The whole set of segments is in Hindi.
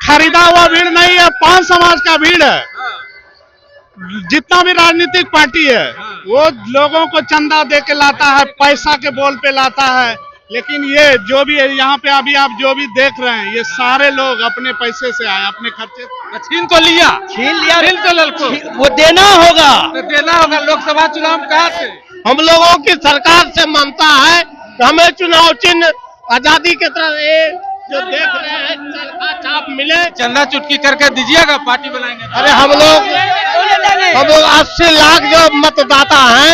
खरीदा हुआ भीड़ नहीं है, पान समाज का भीड़ है। जितना भी राजनीतिक पार्टी है वो लोगों को चंदा दे के लाता है, पैसा के बोल पे लाता है। लेकिन ये जो भी है यहाँ पे अभी आप जो भी देख रहे हैं, ये सारे लोग अपने पैसे से आए, अपने खर्चे छीन तो लिया, दिल तो लड़को वो देना होगा, लोकसभा चुनाव में कहा थे हम लोगों की सरकार से मानता है कि हमें चुनाव चिन्ह आजादी के तरह ये जो देख रहे हैं चरखा छाप मिले, चंदा चुटकी करके दीजिएगा, पार्टी बनाएंगे। अरे हम लोग 80 लाख जो मतदाता हैं,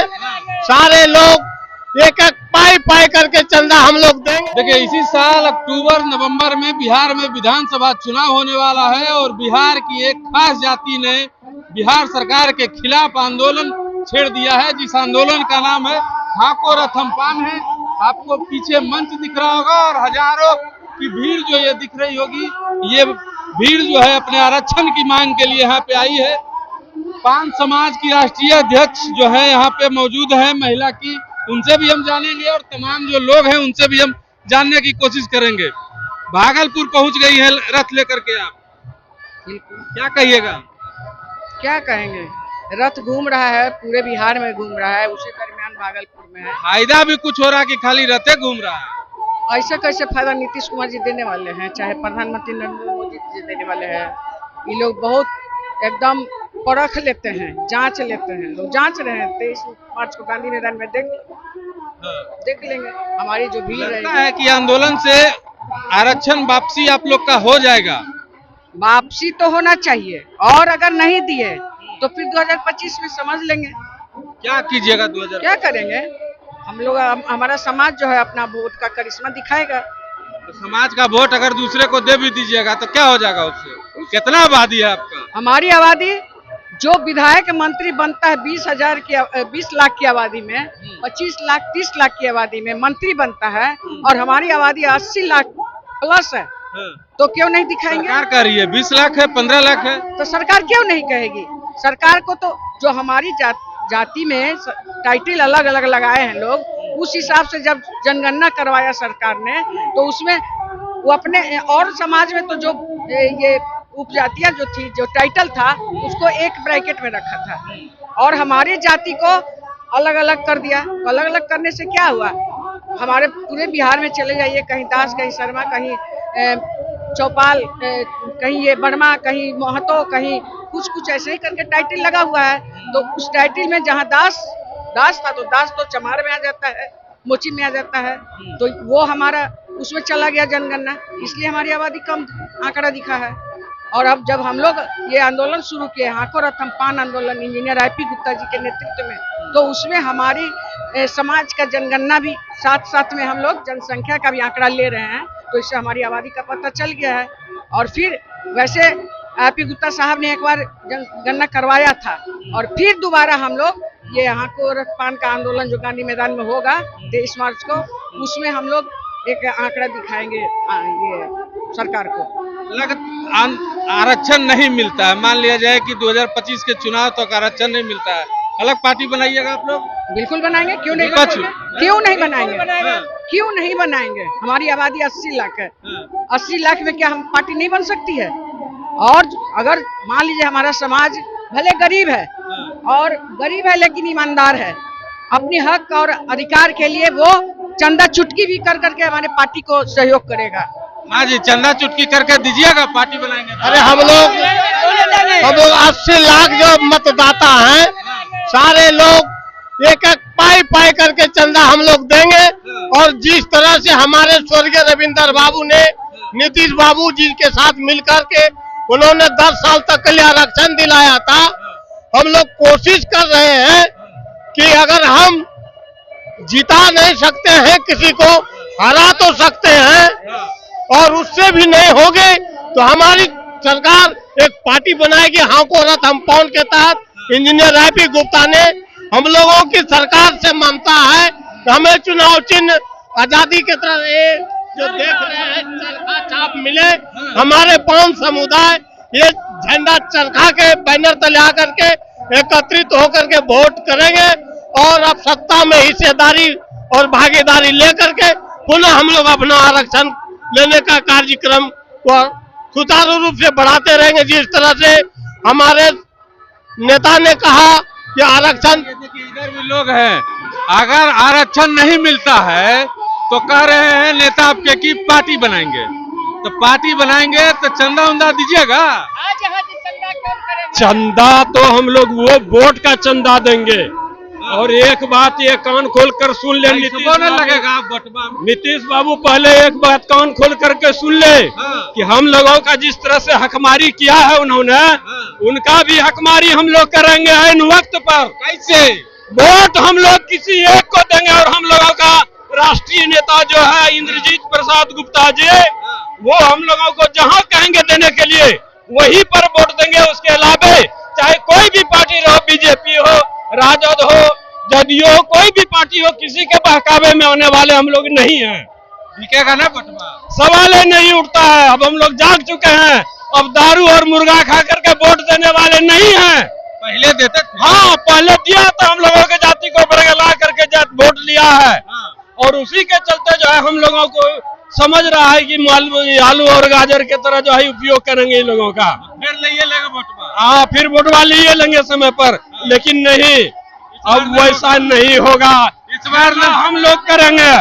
सारे लोग एक एक पाई करके चंदा हम लोग देंगे। देखिए, इसी साल अक्टूबर नवंबर में बिहार में विधानसभा चुनाव होने वाला है और बिहार की एक खास जाति ने बिहार सरकार के खिलाफ आंदोलन छेड़ दिया है, जिस आंदोलन का नाम है हाको रथम्पान है। आपको पीछे मंच दिख रहा होगा और हजारों की भीड़ जो ये दिख रही होगी, ये भीड़ जो है अपने आरक्षण की मांग के लिए यहाँ पे आई है। पान समाज की राष्ट्रीय अध्यक्ष जो है यहाँ पे मौजूद है, महिला की, उनसे भी हम जानेंगे और तमाम जो लोग हैं उनसे भी हम जानने की कोशिश करेंगे। भागलपुर पहुंच गई है रथ लेकर के, आप क्या कहिएगा? क्या कहेंगे, रथ घूम रहा है, पूरे बिहार में घूम रहा है, उसी दरमियान भागलपुर में है। फायदा भी कुछ हो रहा है कि खाली रथे घूम रहा है? ऐसा कैसे फायदा नीतीश कुमार जी देने वाले हैं, चाहे प्रधानमंत्री नरेंद्र मोदी जी देने वाले हैं। ये लोग बहुत एकदम परख लेते हैं, जांच लेते हैं, लोग जांच रहे हैं। 23 मार्च को गांधी मैदान में देख लेंगे हमारी जो भीड़ है कि आंदोलन से आरक्षण वापसी आप लोग का हो जाएगा। वापसी तो होना चाहिए, और अगर नहीं दिए तो फिर 2025 में समझ लेंगे क्या कीजिएगा। 2000 क्या करेंगे हम लोग, हमारा समाज जो है अपना वोट का करिश्मा दिखाएगा। तो समाज का वोट अगर दूसरे को दे भी दीजिएगा तो क्या हो जाएगा उससे? कितना आबादी है आपका? हमारी आबादी जो विधायक मंत्री बनता है 20 लाख की आबादी में, 25 लाख 30 लाख की आबादी में मंत्री बनता है, और हमारी आबादी 80 लाख प्लस है, तो क्यों नहीं दिखाएंगे? सरकार कह रही है 20 लाख है, 15 लाख है, तो सरकार क्यों नहीं कहेगी? सरकार को तो जो हमारी जाति में टाइटल अलग अलग लगाए हैं लोग, उस हिसाब से जब जनगणना करवाया सरकार ने, तो उसमें वो अपने और समाज में तो जो ये उपजातियां जो थी, जो टाइटल था, उसको एक ब्रैकेट में रखा था, और हमारी जाति को अलग अलग कर दिया। तो अलग अलग करने से क्या हुआ? हमारे पूरे बिहार में चले जाइए, कहीं दास, कहीं शर्मा, कहीं चौपाल, कहीं ये वर्मा, कहीं महतो, कहीं कुछ ऐसे ही करके टाइटल लगा हुआ है। तो उस टाइटल में जहाँ दास था, तो दास तो चमार में आ जाता है, मोची में आ जाता है, तो वो हमारा उसमें चला गया जनगणना, इसलिए हमारी आबादी कम आंकड़ा दिखा है। और अब जब हम लोग ये आंदोलन शुरू किए, हाको रथम्पान आंदोलन, इंजीनियर IP गुप्ता जी के नेतृत्व में, तो उसमें हमारी समाज का जनगणना भी साथ में हम लोग जनसंख्या का भी आंकड़ा ले रहे हैं, तो इससे हमारी आबादी का पता चल गया है। और फिर वैसे IP गुप्ता साहब ने एक बार जनगणना करवाया था, और फिर दोबारा हम लोग ये हाको रथम्पान का आंदोलन जो गांधी मैदान में होगा 23 मार्च को, उसमें हम लोग एक आंकड़ा दिखाएंगे ये सरकार को। आरक्षण नहीं मिलता है, मान लिया जाए कि 2025 के चुनाव तक आरक्षण नहीं मिलता है, अलग पार्टी बनाइएगा आप लोग? बिल्कुल बनाएंगे, क्यों नहीं बनाएंगे? क्यों नहीं बनाएंगे? हमारी आबादी 80 लाख है, 80 लाख में क्या हम पार्टी नहीं बन सकती है? और अगर मान लीजिए हमारा समाज भले गरीब है लेकिन ईमानदार है, अपनी हक और अधिकार के लिए वो चंदा चुटकी भी कर करके हमारे पार्टी को सहयोग करेगा। हाँ जी, चंदा चुटकी करके दीजिएगा, पार्टी बनाएंगे। अरे हम लोग 80 लाख जो मतदाता हैं, सारे लोग एक एक पाई करके चंदा हम लोग देंगे। और जिस तरह से हमारे स्वर्गीय रविंदर बाबू ने नीतीश बाबू जी के साथ मिलकर के उन्होंने 10 साल तक के लिए आरक्षण दिलाया था, हम लोग कोशिश कर रहे हैं कि अगर हम जिता नहीं सकते हैं किसी को, हरा तो सकते हैं, और उससे भी नहीं होगे तो हमारी सरकार एक पार्टी बनाएगी हाको रथम्पान के तहत। इंजीनियर IP गुप्ता ने हम लोगों की सरकार से मानता है कि हमें चुनाव चिन्ह आजादी के तरह ये जो देख रहे हैं चरखा छाप मिले, हमारे पान समुदाय ये झंडा चरखा के बैनर तले आकर के एकत्रित होकर के वोट करेंगे, और अब सत्ता में हिस्सेदारी और भागीदारी लेकर के पुनः हम लोग अपना आरक्षण लेने का कार्यक्रम को सुचारू रूप से बढ़ाते रहेंगे। जिस तरह से हमारे नेता ने कहा कि आरक्षण, देखिए इधर भी लोग हैं, अगर आरक्षण नहीं मिलता है तो कह रहे हैं नेता आपके की पार्टी बनाएंगे, तो पार्टी बनाएंगे तो चंदा उंदा दीजिएगा। चंदा तो हम लोग वो वोट का चंदा देंगे। और एक बात ये कान खोल कर सुन ले, नीतीश बाबू पहले एक बात कान खोल करके सुन ले कि हम लोगों का जिस तरह से हकमारी किया है उन्होंने, उनका भी हकमारी हम लोग करेंगे ऐन वक्त पर। कैसे? वोट हम लोग किसी एक को देंगे और हम लोगों का राष्ट्रीय नेता जो है इंद्रजीत प्रसाद गुप्ता जी, वो हम लोगों को जहां कहेंगे देने के लिए वहीं पर वोट देंगे। उसके अलावा चाहे कोई भी पार्टी रहो, बीजेपी हो, राजद हो, जदयू हो, कोई भी पार्टी हो, किसी के बहकावे में आने वाले हम लोग नहीं हैं। बिकेगा ना बटवा? सवाल ही नहीं उठता है। अब हम लोग जाग चुके हैं, अब दारू और मुर्गा खा करके वोट देने वाले नहीं हैं। पहले देते थे। हाँ, पहले दिया था, हम लोगों के जाति को बरगला करके वोट लिया है। और उसी के चलते जो है हम लोगों को समझ रहा है कि आलू और गाजर के तरह जो है उपयोग करेंगे इन लोगों का। फिर लिए लेगा बटवा। हाँ, फिर वोटवा लिए लेंगे समय पर, लेकिन नहीं, अब वैसा नहीं होगा। इस बार ना हम लोग करेंगे,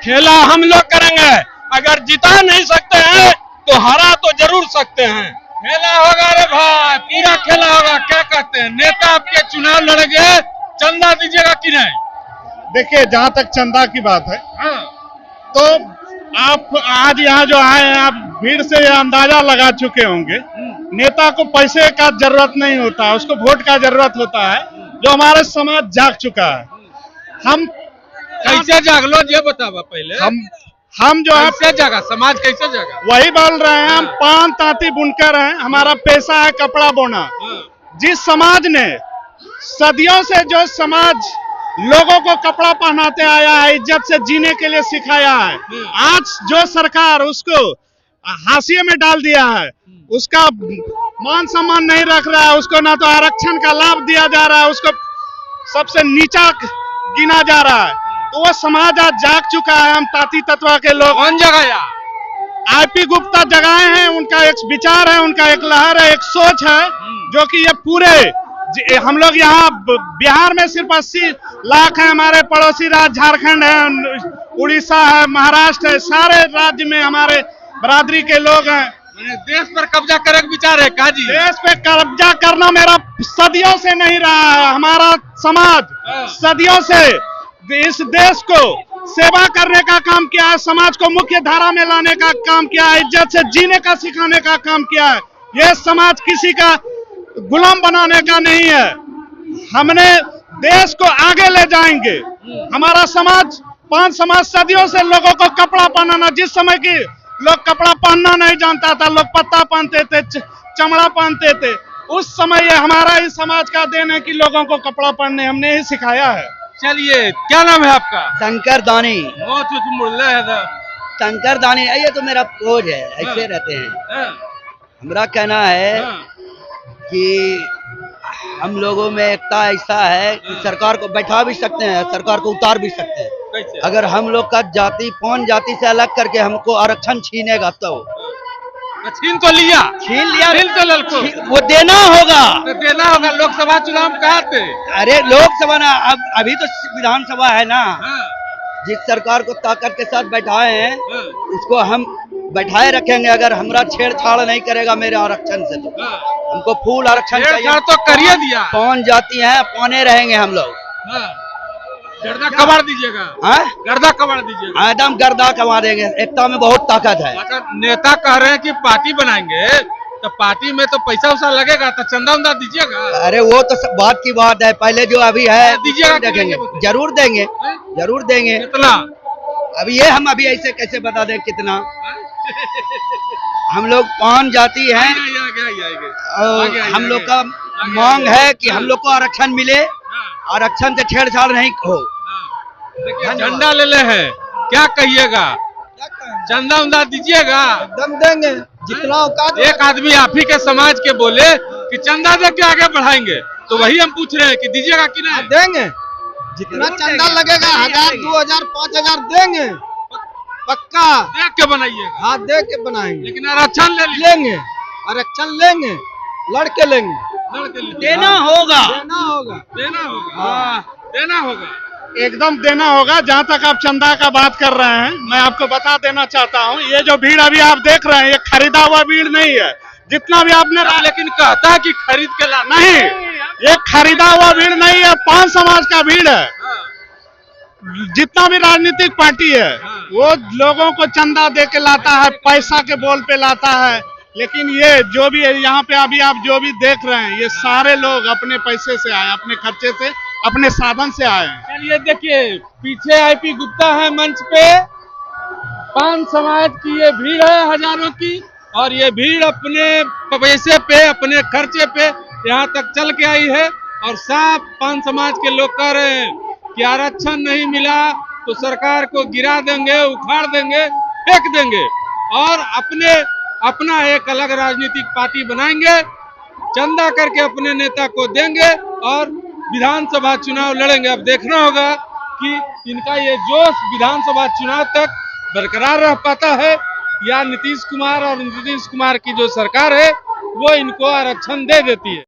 खेला हम लोग करेंगे। अगर जिता नहीं सकते हैं तो हरा तो जरूर सकते हैं। खेला होगा रे भाई, पूरा खेला होगा। क्या कहते हैं, नेता आपके चुनाव लड़ेंगे, चंदा दीजिएगा कि नहीं? देखिए, जहां तक चंदा की बात है, तो आप आज यहाँ जो आए हैं, आप भीड़ से अंदाजा लगा चुके होंगे, नेता को पैसे का जरूरत नहीं होता है, उसको वोट का जरूरत होता है। जो हमारा समाज जाग चुका है, हम कैसे जाग लो ये बतावा पहले। हम जो है कैसे जागा, समाज कैसे जागा? वही बोल रहे हैं, हम पान तांती बुनकर हैं, हमारा पेशा है कपड़ा बोना। जिस समाज ने सदियों से जो समाज लोगों को कपड़ा पहनाते आया है, इज्जत से जीने के लिए सिखाया है, आज जो सरकार उसको हाशिए में डाल दिया है, उसका मान सम्मान नहीं रख रहा है, उसको ना तो आरक्षण का लाभ दिया जा रहा है, उसको सबसे नीचा गिना जा रहा है, तो वह समाज आज जाग चुका है। हम ताती तत्वा के लोग। कौन जगाया? आईपी गुप्ता जगाए हैं, उनका एक विचार है, उनका एक लहर है, एक सोच है, जो कि ये पूरे हम लोग यहाँ बिहार में सिर्फ 80 लाख है, हमारे पड़ोसी राज्य झारखंड है, उड़ीसा है, महाराष्ट्र है, सारे राज्य में हमारे बरादरी के लोग हैं। देश पर कब्जा करने का विचार है काजी? देश पे कब्जा करना मेरा सदियों से नहीं रहा है। हमारा समाज सदियों से इस देश को सेवा करने का काम किया है, समाज को मुख्य धारा में लाने का काम किया है, इज्जत से जीने का सिखाने का काम किया है। यह समाज किसी का गुलाम बनाने का नहीं है। हमने देश को आगे ले जाएंगे। हमारा समाज, 5 समाज सदियों से लोगों को कपड़ा पहनाना, जिस समय की लोग कपड़ा पहनना नहीं जानता था, लोग पत्ता पहनते थे, चमड़ा पहनते थे, उस समय ये हमारा ही समाज का देन है कि लोगों को कपड़ा पहनने हमने ही सिखाया है। चलिए, क्या नाम है आपका? शंकर दानी। शंकर दानी, ये तो मेरा कोच है, ऐसे रहते हैं। हमारा कहना है कि हम लोगों में एकता ऐसा है कि सरकार को बैठा भी सकते हैं, सरकार को उतार भी सकते हैं। अगर हम लोग का जाति, पौन जाति से अलग करके हमको आरक्षण छीनेगा तो छीन तो लिया, छीन लिया, तो लड़को वो देना होगा, तो देना होगा। लोकसभा चुनाव में कहा थे? अरे लोकसभा ना, अब अभी तो विधानसभा है ना। जिस सरकार को ताकत के साथ बैठाए हैं उसको हम बैठाए रखेंगे। अगर हमरा छेड़छाड़ नहीं करेगा मेरे आरक्षण से, तो हमको फुल आरक्षण चाहिए। तो करिए दिया। कौन जाति है, पौने रहेंगे हम लोग। गर्दा कबाड़ दीजिएगा? गर्दा कबाड़ दीजिएगा? एकदम गर्दा कमा देंगे। एकता में बहुत ताकत है। अच्छा, नेता कह रहे हैं कि पार्टी बनाएंगे, तो पार्टी में तो पैसा वैसा लगेगा, तो चंदा उंदा दीजिएगा? अरे वो तो बात की बात है, पहले जो अभी है दीजिएगा, देखेंगे। जरूर देंगे, जरूर देंगे। कितना? अभी ये हम अभी ऐसे कैसे बता दें कितना? हम लोग 5 जाति हैं और हम लोग का मांग है कि हम लोग को आरक्षण मिले, आरक्षण से छेड़छाड़ नहीं हो। झंडा ले ले है, क्या कहिएगा? चंदा उंदा दीजिएगा? दम देंगे जितना औकात। एक आदमी आप ही के समाज के बोले कि चंदा दे के आगे बढ़ाएंगे, तो वही हम पूछ रहे हैं कि दीजिएगा कि नहीं? देंगे, जितना चंदा लगेगा, 1000, 2000, 5000 देंगे। पक्का देख के बनाइएगा, हाथ दे के बनाएंगे, लेकिन आरक्षण ले लेंगे, आरक्षण लेंगे, लड़के लेंगे, लीजिए। देना होगा, देना होगा, देना होगा, देना होगा। एकदम देना होगा। जहां तक आप चंदा का बात कर रहे हैं, मैं आपको बता देना चाहता हूं, ये जो भीड़ अभी आप देख रहे हैं, ये खरीदा हुआ भीड़ नहीं है। जितना भी आपने लेकिन कहता है कि खरीद के ला, नहीं, ये खरीदा हुआ भीड़ नहीं है, पान समाज का भीड़ है। जितना भी राजनीतिक पार्टी है वो लोगों को चंदा दे के लाता है, पैसा के बोल पे लाता है। लेकिन ये जो भी यहाँ पे अभी आप जो भी देख रहे हैं, ये सारे लोग अपने पैसे से आए, अपने खर्चे से, अपने साधन से आए हैं। चलिए देखिए, पीछे आईपी गुप्ता है मंच पे, पान समाज की ये भीड़ है हजारों की, और ये भीड़ अपने पैसे पे, अपने खर्चे पे यहाँ तक चल के आई है। और साफ पान समाज के लोग कह रहे हैं कि आरक्षण नहीं मिला तो सरकार को गिरा देंगे, उखाड़ देंगे, फेंक देंगे, और अपना एक अलग राजनीतिक पार्टी बनाएंगे, चंदा करके अपने नेता को देंगे और विधानसभा चुनाव लड़ेंगे। अब देखना होगा कि इनका ये जोश विधानसभा चुनाव तक बरकरार रह पाता है या नीतीश कुमार और नीतीश कुमार की जो सरकार है वो इनको आरक्षण दे देती है।